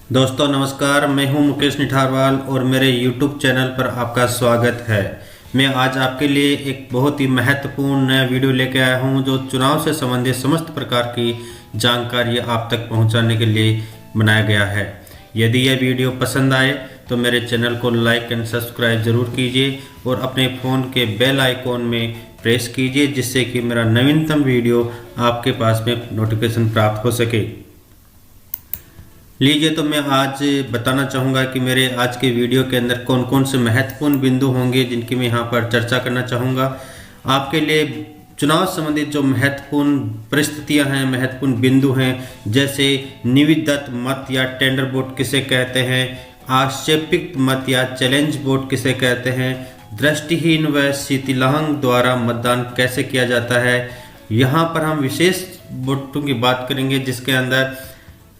दोस्तों नमस्कार, मैं हूं मुकेश निठारवाल और मेरे YouTube चैनल पर आपका स्वागत है। मैं आज आपके लिए एक बहुत ही महत्वपूर्ण नया वीडियो लेकर आया हूं जो चुनाव से संबंधित समस्त प्रकार की जानकारी आप तक पहुंचाने के लिए बनाया गया है। यदि यह वीडियो पसंद आए तो मेरे चैनल को लाइक एंड सब्सक्राइब ज़रूर कीजिए और अपने फ़ोन के बेल आइकॉन में प्रेस कीजिए जिससे कि मेरा नवीनतम वीडियो आपके पास में नोटिफिकेशन प्राप्त हो सके। लीजिए, तो मैं आज बताना चाहूँगा कि मेरे आज के वीडियो के अंदर कौन कौन से महत्वपूर्ण बिंदु होंगे जिनकी मैं यहाँ पर चर्चा करना चाहूँगा। आपके लिए चुनाव संबंधित जो महत्वपूर्ण परिस्थितियाँ हैं, महत्वपूर्ण बिंदु हैं, जैसे निविदत मत या टेंडर वोट किसे कहते हैं, आक्षेपित मत या चैलेंज वोट किसे कहते हैं, दृष्टिहीन व शिथिलांग द्वारा मतदान कैसे किया जाता है। यहाँ पर हम विशेष वोटों की बात करेंगे जिसके अंदर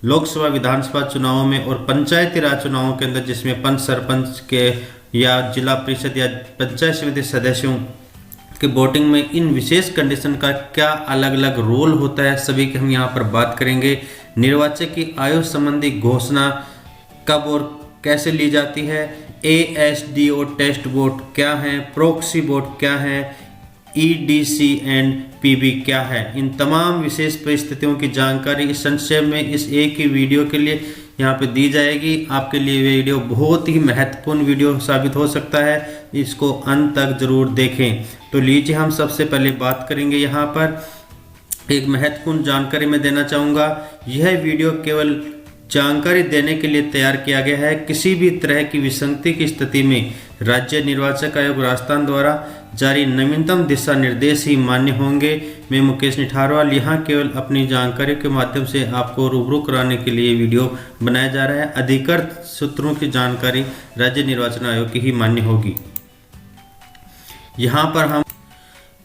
लोकसभा विधानसभा चुनावों में और पंचायती राज चुनावों के अंदर जिसमें पंच सरपंच के या जिला परिषद या पंचायत समिति सदस्यों के वोटिंग में इन विशेष कंडीशन का क्या अलग अलग रोल होता है, सभी की हम यहाँ पर बात करेंगे। निर्वाचन की आयु संबंधी घोषणा कब और कैसे ली जाती है, ASDO टेस्ट वोट क्या है, प्रॉक्सी वोट क्या है, EDC एंड PB क्या है। इन तमाम विशेष परिस्थितियों की जानकारी इस संक्षेप में इस एक ही वीडियो के लिए यहाँ पे दी जाएगी। आपके लिए ये वीडियो बहुत ही महत्वपूर्ण वीडियो साबित हो सकता है, इसको अंत तक जरूर देखें। तो लीजिए, हम सबसे पहले बात करेंगे यहाँ पर एक महत्वपूर्ण जानकारी मैं देना चाहूँगा। यह वीडियो केवल जानकारी देने के लिए तैयार किया गया है। किसी भी तरह की विसंगति की स्थिति में राज्य निर्वाचन आयोग राजस्थान द्वारा जारी नवीनतम दिशा निर्देश ही मान्य होंगे। मैं मुकेश निठारवाल यहाँ केवल अपनी जानकारी के माध्यम से आपको रूबरू कराने के लिए वीडियो बनाया जा रहा है। अधिकृत सूत्रों की जानकारी राज्य निर्वाचन आयोग की ही मान्य होगी। यहाँ पर हम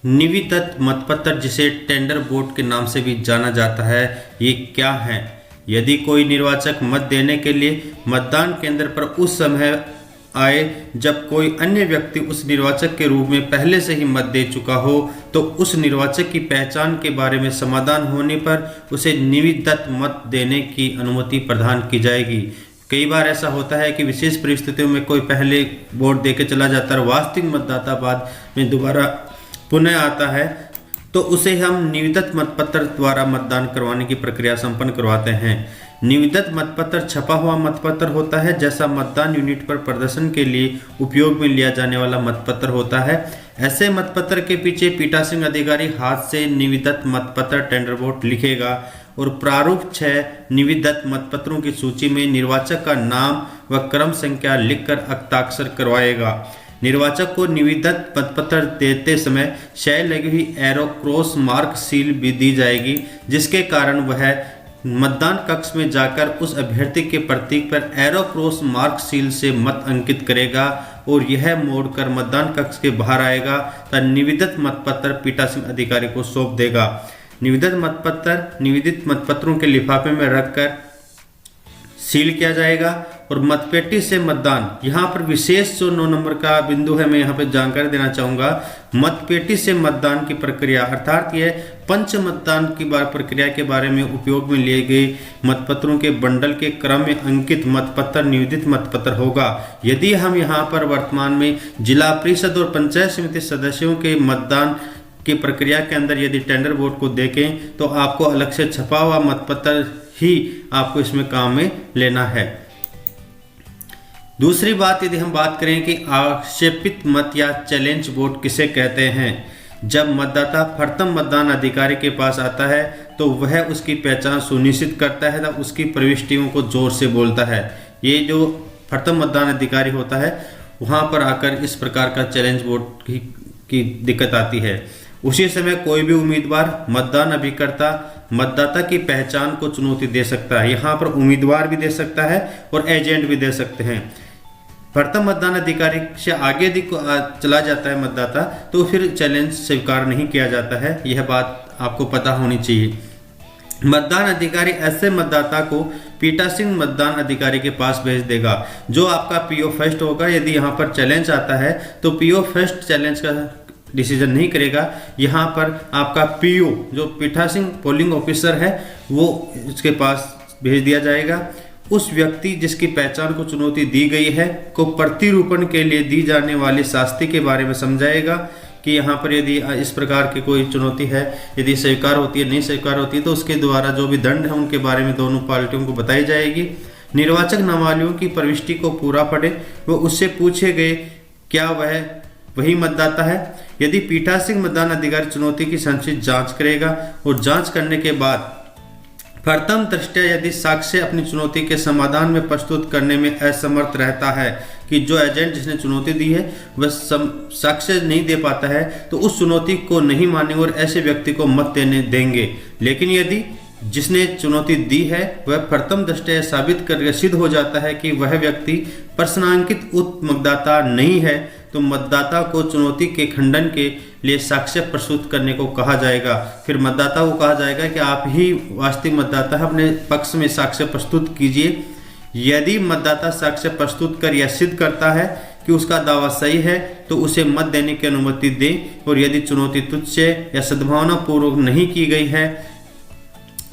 निविदत मतपत्र जिसे टेंडर वोट के नाम से भी जाना जाता है, ये क्या है। यदि कोई निर्वाचक मत देने के लिए मतदान केंद्र पर उस समय आए जब कोई अन्य व्यक्ति उस निर्वाचक के रूप में पहले से ही मत दे चुका हो तो उस निर्वाचक की पहचान के बारे में समाधान होने पर उसे निविदत मत देने की अनुमति प्रदान की जाएगी। कई बार ऐसा होता है कि विशेष परिस्थितियों में कोई पहले वोट देके चला जाता है, वास्तविक मतदाता बाद में दोबारा पुनः आता है, तो उसे हम निविदत मतपत्र द्वारा मतदान करवाने की प्रक्रिया संपन्न करवाते हैं। निविदत मतपत्र छपा हुआ मतपत्र होता है जैसा मतदान यूनिट पर प्रदर्शन के लिए उपयोग में लिया जाने वाला मतपत्र होता है। ऐसे मतपत्र के पीछे पीठासीन अधिकारी हाथ से निविदत मतपत्र टेंडर वोट लिखेगा और प्रारूप 6 निविदत मतपत्रों की सूची में निर्वाचक का नाम व क्रम संख्या लिखकर हस्ताक्षर करवाएगा। निर्वाचक को निविदत मतपत्र देते समय शय लगी हुई एरो क्रॉस मार्क सील भी दी जाएगी जिसके कारण वह मतदान कक्ष में जाकर उस अभ्यर्थी के प्रतीक पर एरो क्रॉस मार्क सील से मत अंकित करेगा और यह मोड़कर मतदान कक्ष के बाहर आएगा तथा निविदत मतपत्र पीठासीन अधिकारी को सौंप देगा। निविदत मतपत्र निविदित मतपत्रों के लिफाफे में रखकर सील किया जाएगा और मतपेटी से मतदान। यहाँ पर विशेष जो 9 नंबर का बिंदु है, मैं यहाँ पे जानकारी देना चाहूँगा। मतपेटी से मतदान की प्रक्रिया अर्थात यह पंच मतदान की प्रक्रिया के बारे में उपयोग में लिए गए मतपत्रों के बंडल के क्रम में अंकित मतपत्र निविदित मतपत्र होगा। यदि हम यहाँ पर वर्तमान में जिला परिषद और पंचायत समिति सदस्यों के मतदान की प्रक्रिया के अंदर यदि टेंडर वोट को देखें तो आपको अलग से छपा हुआ मतपत्र ही आपको इसमें काम में लेना है। दूसरी बात, यदि हम बात करें कि आक्षेपित मत या चैलेंज वोट किसे कहते हैं। जब मतदाता प्रथम मतदान अधिकारी के पास आता है तो वह उसकी पहचान सुनिश्चित करता है तथा उसकी प्रविष्टियों को जोर से बोलता है। ये जो प्रथम मतदान अधिकारी होता है वहाँ पर आकर इस प्रकार का चैलेंज वोट की दिक्कत आती है। उसी समय कोई भी उम्मीदवार मतदान अभिकर्ता मतदाता की पहचान को चुनौती दे सकता है। यहाँ पर उम्मीदवार भी दे सकता है और एजेंट भी दे सकते हैं। प्रथम मतदान अधिकारी से आगे यदि चला जाता है मतदाता तो फिर चैलेंज स्वीकार नहीं किया जाता है। यह बात आपको पता होनी चाहिए। मतदान अधिकारी ऐसे मतदाता को पीठासीन मतदान अधिकारी के पास भेज देगा जो आपका PO फर्स्ट होगा। यदि यहाँ पर चैलेंज आता है तो PO फर्स्ट चैलेंज का डिसीजन नहीं करेगा। यहाँ पर आपका PO जो पीठासीन पोलिंग ऑफिसर है वो उसके पास भेज दिया जाएगा। उस व्यक्ति जिसकी पहचान को चुनौती दी गई है को प्रतिरूपण के लिए दी जाने वाली शास्ति के बारे में समझाएगा कि यहाँ पर यदि इस प्रकार की कोई चुनौती है, यदि स्वीकार होती है, नहीं स्वीकार होती है, तो उसके द्वारा जो भी दंड है उनके बारे में दोनों पार्टियों को बताई जाएगी। निर्वाचक नामावलियों की प्रविष्टि को पूरा पढ़े, वो उससे पूछे गए क्या वह वही मतदाता है। यदि पीठासीन मतदान अधिकारी चुनौती की संचित जांच करेगा और जांच करने के बाद प्रथम दृष्टया यदि साक्ष्य अपनी चुनौती के समाधान में प्रस्तुत करने में असमर्थ रहता है कि जो एजेंट जिसने चुनौती दी है वह साक्ष्य नहीं दे पाता है, तो उस चुनौती को नहीं मानेंगे और ऐसे व्यक्ति को मत देंगे। लेकिन यदि जिसने चुनौती दी है वह प्रथम दृष्टया साबित करके सिद्ध हो जाता है कि वह व्यक्ति प्रश्नांकित मतदाता नहीं है, तो मतदाता को चुनौती के खंडन के लिए साक्ष्य प्रस्तुत करने को कहा जाएगा। फिर मतदाता को कहा जाएगा कि आप ही वास्तविक मतदाता है, अपने पक्ष में साक्ष्य प्रस्तुत कीजिए। यदि मतदाता साक्ष्य प्रस्तुत कर यह सिद्ध करता है कि उसका दावा सही है तो उसे मत देने की अनुमति दें, और यदि चुनौती तुच्छ या सद्भावना पूर्वक नहीं की गई है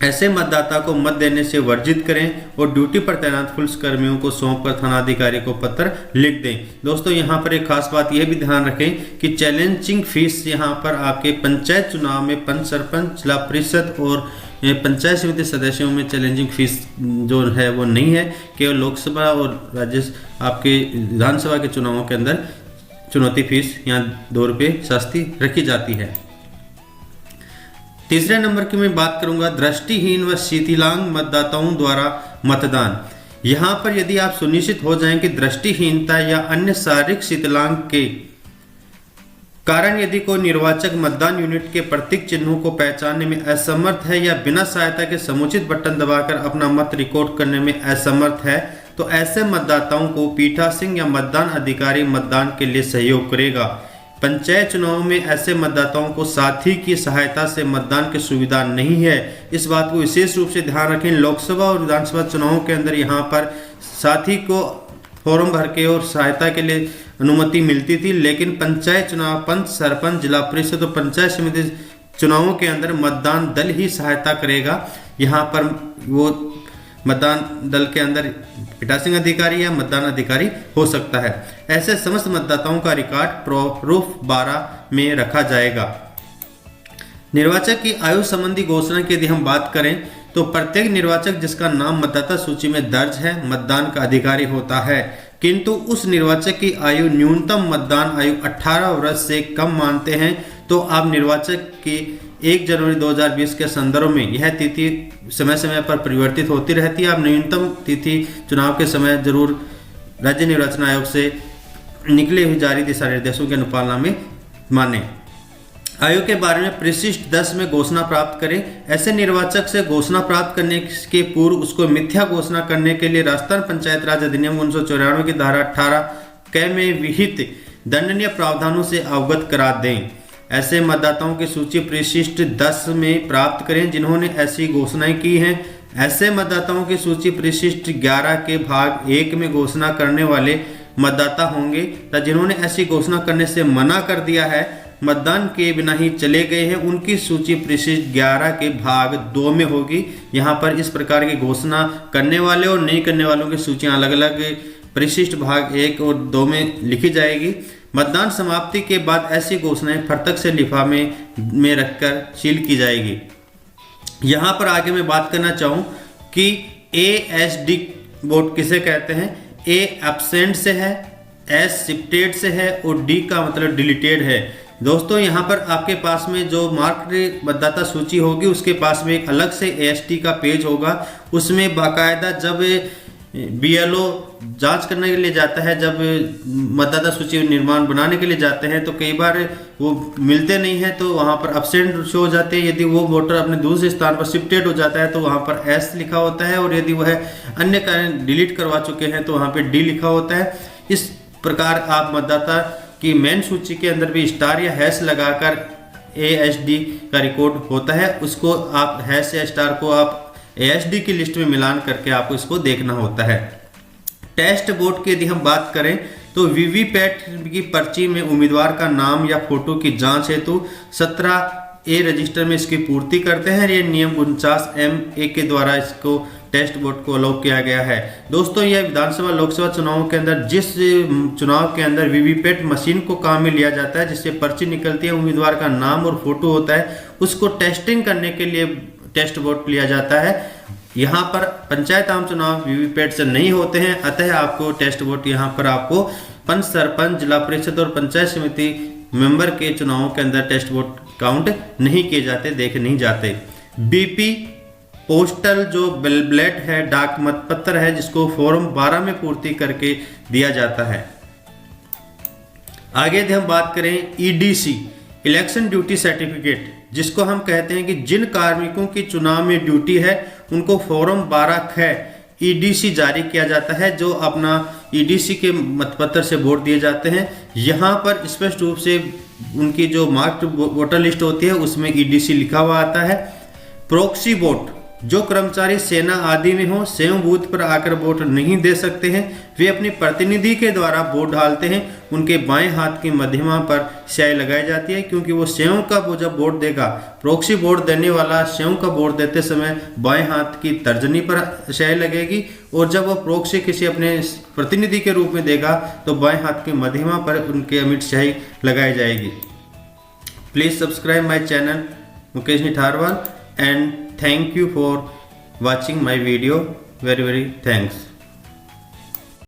ऐसे मतदाता को मत देने से वर्जित करें और ड्यूटी पर तैनात पुलिस कर्मियों को सौंपकर थानाधिकारी को पत्र लिख दें। दोस्तों यहाँ पर एक खास बात यह भी ध्यान रखें कि चैलेंजिंग फीस यहाँ पर आपके पंचायत चुनाव में पंच, सरपंच, जिला परिषद और पंचायत समिति सदस्यों में चैलेंजिंग फीस जो है वो नहीं है। केवल लोकसभा और राज्य आपके विधानसभा के चुनावों के अंदर चुनौती फीस यहाँ 2 रुपये सस्ती रखी जाती है। तीसरे नंबर की मैं बात करूंगा दृष्टिहीन व शिथिलांग मतदाताओं द्वारा मतदान। यहाँ पर यदि आप सुनिश्चित हो जाएं कि दृष्टिहीनता या अन्य शारीरिक शिथिलांग के कारण यदि कोई निर्वाचक मतदान यूनिट के प्रतीक चिन्हों को पहचानने में असमर्थ है या बिना सहायता के समुचित बटन दबाकर अपना मत रिकॉर्ड करने में असमर्थ है, तो ऐसे मतदाताओं को पीठासीन या मतदान अधिकारी मतदान के लिए सहयोग करेगा। पंचायत चुनाव में ऐसे मतदाताओं को साथी की सहायता से मतदान की सुविधा नहीं है। इस बात को विशेष रूप से ध्यान रखें। लोकसभा और विधानसभा चुनावों के अंदर यहाँ पर साथी को फॉर्म भर के और सहायता के लिए अनुमति मिलती थी, लेकिन पंचायत चुनाव, पंच, सरपंच, जिला परिषद और पंचायत समिति चुनावों के अंदर मतदान दल ही सहायता करेगा। यहाँ पर वो मतदान दल के अंदर पीठासीन अधिकारी या मतदान अधिकारी हो सकता है। ऐसे समस्त मतदाताओं का रिकॉर्ड प्रूफ 12 में रखा जाएगा। निर्वाचक की आयु संबंधी घोषणा की यदि हम बात करें तो प्रत्येक निर्वाचक जिसका नाम मतदाता सूची में दर्ज है मतदान का अधिकारी होता है, किंतु उस निर्वाचक की आयु न्यूनतम मतदान आयु 18 वर्ष से कम मानते हैं तो आप निर्वाचक की 1 जनवरी 2020 के संदर्भ में यह तिथि समय समय पर परिवर्तित होती रहती है। आप न्यूनतम तिथि चुनाव के समय जरूर राज्य निर्वाचन आयोग से निकले हुए जारी दिशा निर्देशों की अनुपालना में माने। आयोग के बारे में परिशिष्ट 10 में घोषणा प्राप्त करें। ऐसे निर्वाचक से घोषणा प्राप्त करने के पूर्व उसको मिथ्या घोषणा करने के लिए राजस्थान पंचायत राज अधिनियम 1994 की धारा 18 क में विहित दंडनीय प्रावधानों से अवगत करा दें। ऐसे मतदाताओं की सूची परिशिष्ट 10 में प्राप्त करें जिन्होंने ऐसी घोषणाएं की हैं। ऐसे मतदाताओं की सूची परिशिष्ट 11 के भाग 1 में घोषणा करने वाले मतदाता होंगे तथा जिन्होंने ऐसी घोषणा करने से मना कर दिया है, मतदान के बिना ही चले गए हैं, उनकी सूची परिशिष्ट 11 के भाग 2 में होगी। यहाँ पर इस प्रकार की घोषणा करने वाले और नहीं करने वालों की सूचियाँ अलग अलग परिशिष्ट भाग 1 और 2 में लिखी जाएगी। मतदान समाप्ति के बाद ऐसी घोषणाएं फर्तक से लिफाफे में रखकर सील की जाएगी। यहाँ पर आगे मैं बात करना चाहूँ कि ASD वोट किसे कहते हैं। A एब्सेंट से है, S शिफ्टेड से है और D का मतलब डिलीटेड है। दोस्तों यहाँ पर आपके पास में जो मार्क्ड मतदाता सूची होगी उसके पास में एक अलग से AST का पेज होगा। उसमें बाकायदा जब BLO जांच करने के लिए जाता है, जब मतदाता सूची निर्माण बनाने के लिए जाते हैं तो कई बार वो मिलते नहीं है, तो वहाँ पर एब्सेंट शो हो जाते हैं। यदि वो वोटर अपने दूसरे स्थान पर शिफ्टेड हो जाता है तो वहाँ पर S लिखा होता है, और यदि वह अन्य कारण डिलीट करवा चुके हैं तो वहाँ पर D लिखा होता है। इस प्रकार आप मतदाता की मेन सूची के अंदर भी स्टार या हैश लगाकर ASD का रिकॉर्ड होता है, उसको आप हैश या स्टार को आप ASD की लिस्ट में मिलान करके आपको इसको देखना होता है। टेस्ट वोट की यदि हम बात करें तो वीवीपैट की पर्ची में उम्मीदवार का नाम या फोटो की जांच हेतु 17A रजिस्टर में इसकी पूर्ति करते हैं। ये नियम 49M के द्वारा इसको टेस्ट वोट को अलाउ किया गया है। दोस्तों, यह विधानसभा लोकसभा चुनावों के अंदर जिस चुनाव के अंदर वीवीपैट मशीन को काम में लिया जाता है, जिससे पर्ची निकलती है, उम्मीदवार का नाम और फोटो होता है, उसको टेस्टिंग करने के लिए टेस्ट वोट लिया जाता है। यहाँ पर पंचायत आम चुनाव वीवीपैट से नहीं होते हैं, अतः आपको टेस्ट वोट यहाँ पर आपको पंच, सरपंच, जिला परिषद और पंचायत समिति मेंबर के चुनावों के अंदर टेस्ट वोट काउंट नहीं किए जाते, देखे नहीं जाते। बीपी पोस्टल जो बैलेट है, डाक मतपत्र है, जिसको फॉर्म 12 में पूर्ति करके दिया जाता है। आगे हम बात करें ईडीसी, इलेक्शन ड्यूटी सर्टिफिकेट, जिसको हम कहते हैं कि जिन कार्मिकों की चुनाव में ड्यूटी है उनको फॉर्म 12 ईडीसी जारी किया जाता है, जो अपना ईडीसी के मतपत्र से वोट दिए जाते हैं। यहाँ पर स्पष्ट रूप से उनकी जो मार्क्ड वोटर लिस्ट होती है उसमें ईडीसी लिखा हुआ आता है। प्रॉक्सी वोट, जो कर्मचारी सेना आदि में हो, स्वयं बूथ पर आकर वोट नहीं दे सकते हैं, वे अपने प्रतिनिधि के द्वारा वोट डालते हैं। उनके बाएं हाथ की मध्यमा पर स्याही लगाई जाती है, क्योंकि वो स्वयं का वो जब वोट देगा, प्रॉक्सी वोट देने वाला स्वयं का वोट देते समय बाएं हाथ की तर्जनी पर स्याही लगेगी, और जब वो प्रॉक्सी किसी अपने प्रतिनिधि के रूप में देगा तो बाएं हाथ की मध्यमा पर उनके अमिट स्याही लगाई जाएगी। Please subscribe my channel Mukesh Nitharwal, and thank you for watching my video. Very thanks.